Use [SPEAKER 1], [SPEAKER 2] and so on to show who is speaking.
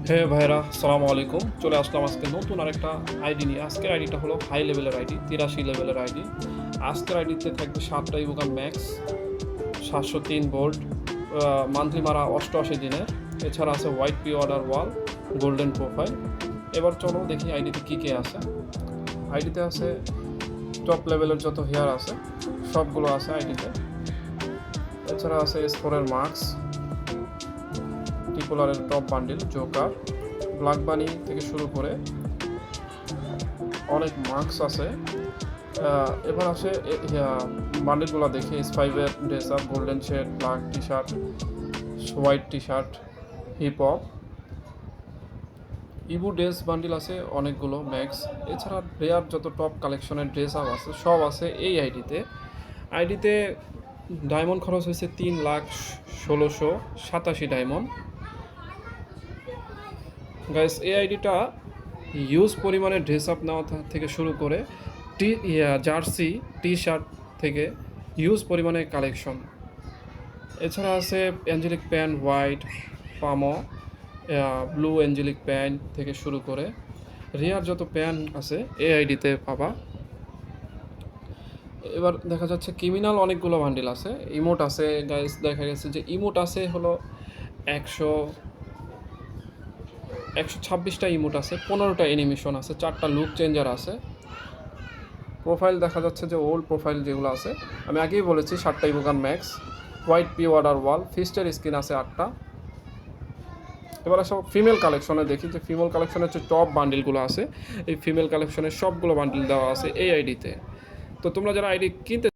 [SPEAKER 1] হে ভাইরা, সালামু আলাইকুম। চলে আসলাম আজকে নতুন আরেকটা আইডি নিয়ে। আজকের আইডিটা হলো হাই লেভেলের আইডি, 83 লেভেলের আইডি। আজকের আইডিতে থাকবে 7টা ইভোগান ম্যাক্স, 703 ভোল্ট, মান্থলি মারা 88 দিনের। এছাড়া আছে হোয়াইট পি অর্ডার ওয়াল, গোল্ডেন প্রোফাইল। এবার চলো দেখি আইডিতে কী কে আছে। আইডিতে আছে টপ লেভেলের যত হেয়ার আছে সবগুলো আছে আইডিতে। এছাড়া আছে S4-এর মার্কস, টিপোলারের top bundle, joker, black bunny থেকে শুরু করে অনেক মার্কস আছে। এবার আসে বান্ডিলগুলো দেখে S5-এর dress up, golden shade, black T shirt, white T shirt, hip hop, Evo dress bundle আছে অনেকগুলো ম্যাক্স। এছাড়া রেয়ার যত টপ কালেকশনের ড্রেস আপ আছে সব আছে এই আইডিতে। ডায়মন্ড খরচ হয়েছে 3,16,87 ডায়মন্ড। গাইস, এই আইডিটা হিউজ পরিমাণে ড্রেস আপ নেওয়া থেকে শুরু করে জার্সি, টি শার্ট থেকে হিউজ পরিমাণে কালেকশন। এছাড়া আছে অ্যাঞ্জেলিক প্যান্ট, হোয়াইট পামো, ব্লু অ্যাঞ্জেলিক প্যান্ট থেকে শুরু করে রিয়ার যত প্যান্ট আছে এই আইডিতে পাবা। এবার দেখা যাচ্ছে ক্রিমিনাল অনেকগুলো বান্ডিল আছে, ইমোট আছে। গাইস, দেখা গেছে যে ইমোট আছে হলো 126টা ইমোট আছে, 15টা অ্যানিমেশন আছে, 4টা লুক চেঞ্জার আছে। প্রোফাইল দেখা যাচ্ছে যে ওল্ড প্রোফাইল যেগুলো আছে, আমি আগেই বলেছি 7টা ইভোগান ম্যাক্স, হোয়াইট পি ওয়াটার ওয়াল, ফিস্টের স্কিন আছে 8টা। এবার সব ফিমেল কালেকশনে দেখি যে ফিমেল কালেকশনের যে টপ বান্ডিলগুলো আছে, এই ফিমেল কালেকশনের সবগুলো বান্ডিল দেওয়া আছে এই আইডিতে। তো তোমরা যারা আইডি কিনতে